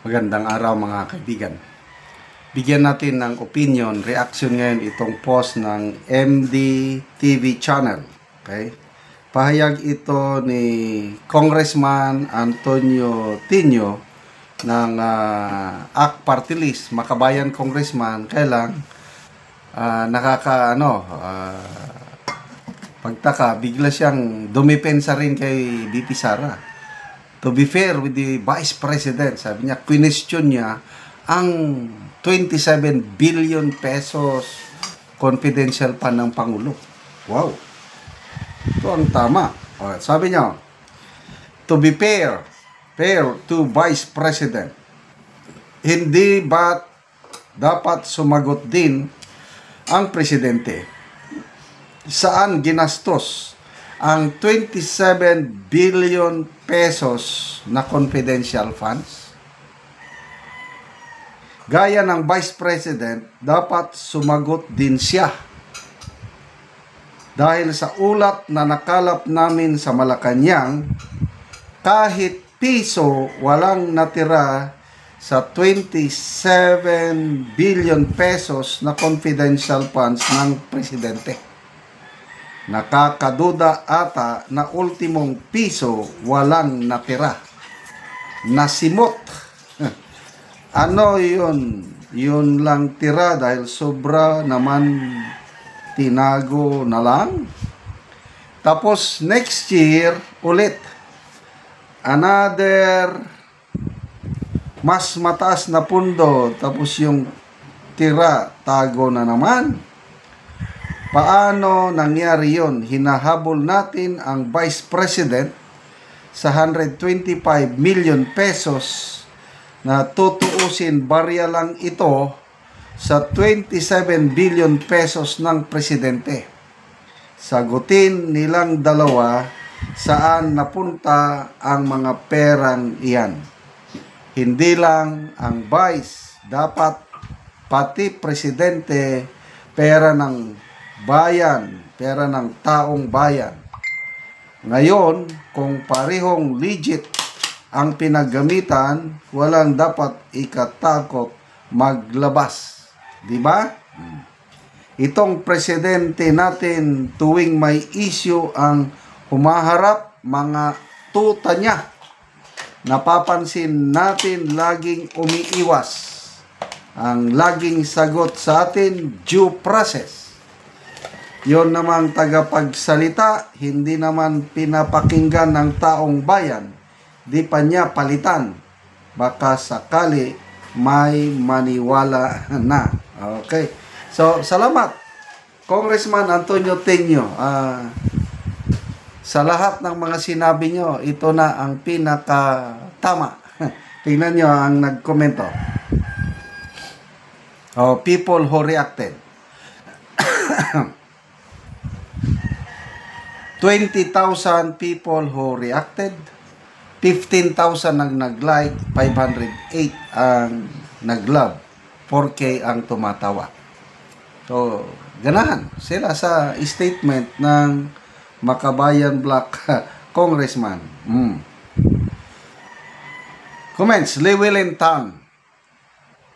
Magandang araw mga kaibigan. Bigyan natin ng opinion, reaction ngayon itong post ng MDTV channel. Okay? Pahayag ito ni Congressman Antonio Tinio ng ACT Party List, Makabayan Congressman. Kailang pagtaka, bigla siyang dumipensa rin kay BP Sara. To be fair with the Vice President, sabi niya, question niya ang 27 billion pesos confidential fund ng Pangulo. Wow! Ito ang tama. Sabi niya, to be fair to Vice President, hindi ba dapat sumagot din ang Presidente? Saan ginastos ang 27 billion pesos na confidential funds? Gaya ng Vice President, dapat sumagot din siya. Dahil sa ulat na nakalap namin sa Malacanang, kahit piso walang natira sa 27 billion pesos na confidential funds ng Presidente. Nakakaduda ata na ultimong piso walang natira. Nasimot. Ano yun? Yun lang tira dahil sobra naman tinago na lang. Tapos next year ulit. Another mas mataas na pundo. Tapos yung tira tago na naman. Paano nangyari yun? Hinahabol natin ang Vice President sa 125 million pesos na tutuusin barya lang ito sa 27 billion pesos ng Presidente. Sagutin nilang dalawa saan napunta ang mga perang iyan. Hindi lang ang Vice, dapat pati Presidente, pera ng bayan, pera ng taong bayan. Ngayon, kung parehong legit ang pinaggamitan, walang dapat ikatakot maglabas. Di ba? Itong presidente natin tuwing may issue ang humaharap, mga tuta niya. Napapansin natin laging umiiwas. Ang laging sagot sa atin, due process. Yon namang tagapagsalita, hindi naman pinapakinggan ng taong bayan. Di pa niya palitan. Baka sakali may maniwala na. Okay. So, salamat. Congressman Antonio Tinio. Sa lahat ng mga sinabi nyo, ito na ang pinakatama. Tingnan nyo ang nagkomento. People who reacted. 20,000 people who reacted. 15,000 ang nag-like, 508 ang nag-love, 4K ang tumatawa. So, ganahan sila sa statement ng Makabayan Black Congressman. Comments, Llewellyn Tan.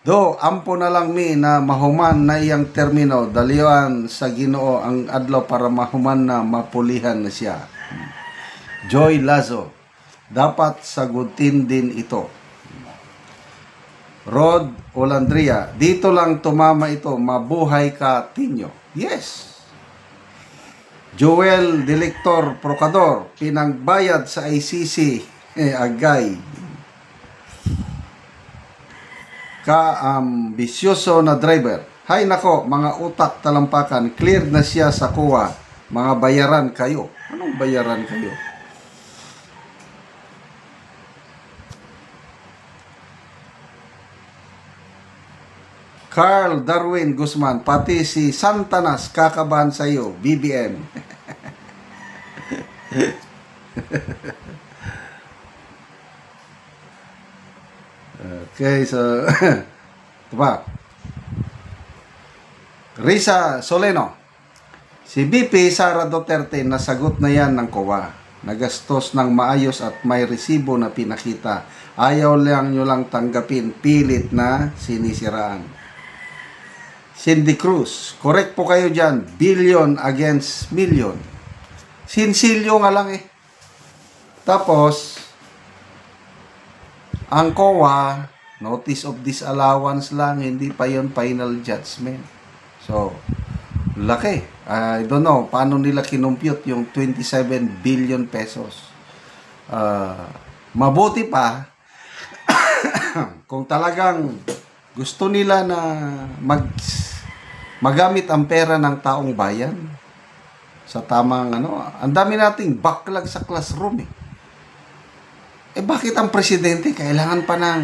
Do, ampo na lang mi na mahuman na iyang termino, daliwan sa Ginoo ang adlaw para mahuman na mapulihan na siya. Joy Lazo. Dapat sagutin din ito. Rod Olandria, dito lang tumama ito, mabuhay ka, Tinio. Yes. Joel Delector Procador, pinagbayad sa ICC, agay. Ka-ambisyoso na driver. Hay nako, mga utak talampakan, clear na siya sa kuwa, mga bayaran kayo. Anong bayaran kayo? Carl Darwin Guzman, pati si Santanas kakabahan sa iyo, BBM. Okay, so ito pa. Risa Soleno, si BP Sara Duterte nasagot na yan ng COA. nagastos ng maayos at may resibo na pinakita. Ayaw lang nyo lang tanggapin, pilit na sinisiraan. Cindy Cruz, correct po kayo dyan, billion against million. Sinsilyo nga lang eh. Tapos, ang COA, notice of disallowance lang, hindi pa yon final judgment. So, laki. I don't know, paano nila kinumpute yung 27 billion pesos. Mabuti pa, kung talagang gusto nila na magamit ang pera ng taong bayan, sa tamang ang dami nating backlog sa classroom eh. Bakit ang presidente kailangan pa ng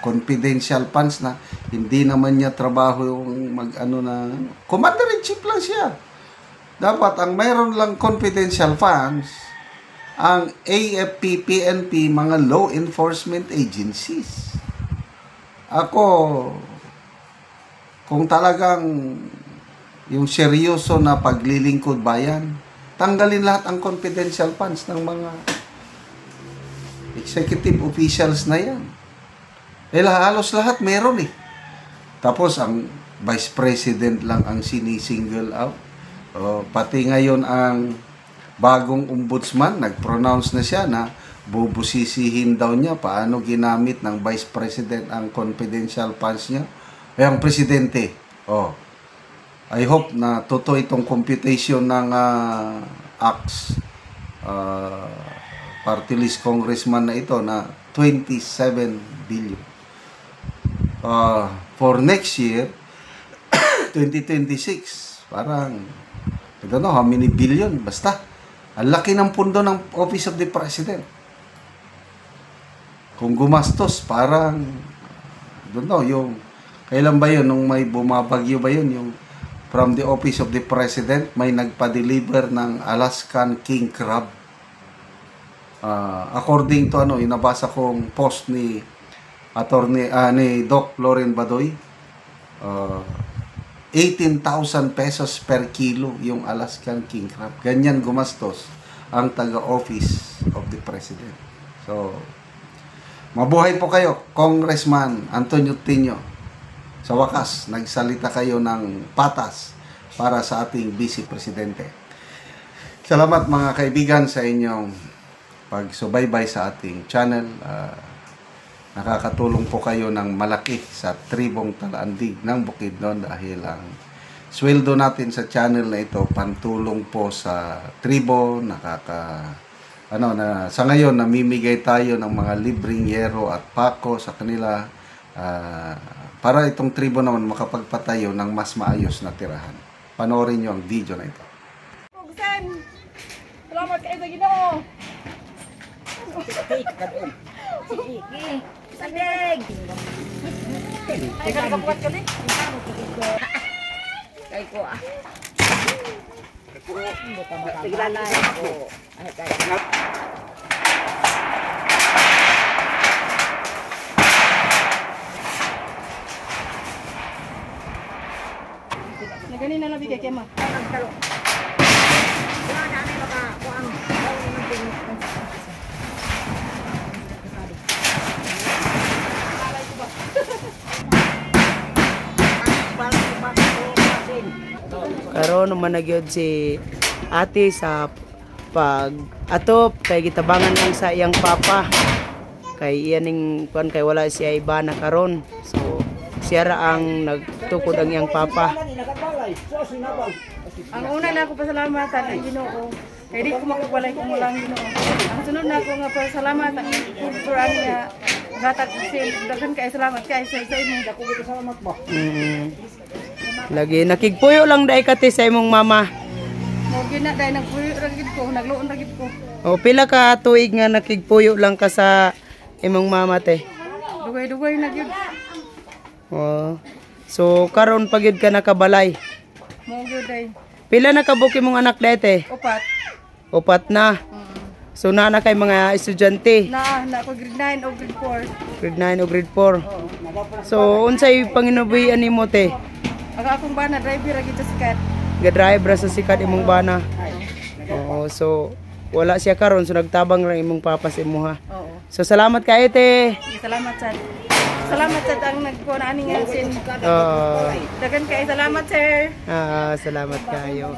confidential funds na hindi naman niya trabaho yung commander-in-chief lang siya. Dapat ang mayroon lang confidential funds ang AFP, PNP, mga law enforcement agencies. Ako, kung talagang yung seryoso na paglilingkod bayan, tanggalin lahat ang confidential funds ng mga executive officials na yan. Halos lahat meron eh. Tapos ang vice president lang ang sinisingle out. Pati ngayon ang bagong ombudsman, nag-pronounce na siya na bubusisihin daw niya paano ginamit ng vice president ang confidential funds niya. Ang presidente, I hope na totoo itong computation ng ACTS, party list congressman na ito, na 27 billion. For next year, 2026, parang, I don't know how many billion, basta, ang laki ng pundo ng Office of the President. Kung gumastos, parang, I don't know, yung, kailan ba yun, nung may bumabagyo ba yun, yung, from the Office of the President, may nagpa-deliver ng Alaskan king crab. According to yung nabasa kong post ni ni Doc Loren Badoy, 18,000 pesos per kilo yung Alaskan king crab. Ganyan gumastos ang taga-Office of the President. So, mabuhay po kayo, Congressman Antonio Tinio. Sa wakas, nagsalita kayo ng patas para sa ating Vice Presidente. Salamat mga kaibigan sa inyong pagsubaybay sa ating channel. Nakakatulong po kayo ng malaki sa tribong Talaandig ng Bukidnon dahil ang sweldo natin sa channel na ito pantulong po sa tribo. Sa ngayon namimigay tayo ng mga libreng yero at pako sa kanila para itong tribo naman makapagpatayo ng mas maayos na tirahan. Panoorin nyo ang video na ito. Salamat kayo sa Ginoo. Sabig! Ay, kakabukat ka din? Kay ko Tiglalay ko. Naganin na nabi kay Kema. Nagtalo. Wala na may makakuang. Karon naman nagyod si ate sa pag atop kay gitabangan lang sa iyang papa kay iyaning kuan kay wala siya iba na karon, so siya ra ang nagtukod ang iyang papa. Ang una na ako pasalamatan ang Ginoo kay di ko makabalay kung walang Ginoo. Ang sunod na ako nga pasalamatan ang Quran niya gatag sin daghan kay salamat kay sa inyo. Dako gid salamat ba. Lagi nakigpuyo lang dai kati sa imong mama. Mo gina dai nagpuyo ra gid ko, nagluon ra gid ko. O pila ka tuig nga nakigpuyo lang ka sa imong mama te? Dugay-dugay na gid. Oh. So karon pagid ka nakabalay. Mo gid dai. Pila na kabuk imong anak dete? Upat. Upat na. So na kay mga estudyante. Na ko grade 9 o grade 4. Grade 9 o grade 4. So unsay panginubuhian nimo te? Aga akong bana driver ra gid sa sikat. Ga-drive ra sa sikat imong bana. Oo, so wala siya karon so nagtabang lang imong papa sa imuha. Oo. So salamat kayo te. Salamat sad. Salamat sad ang nagkuha ani nga sin. Oo. Dagan kay salamat sir. Salamat kayo.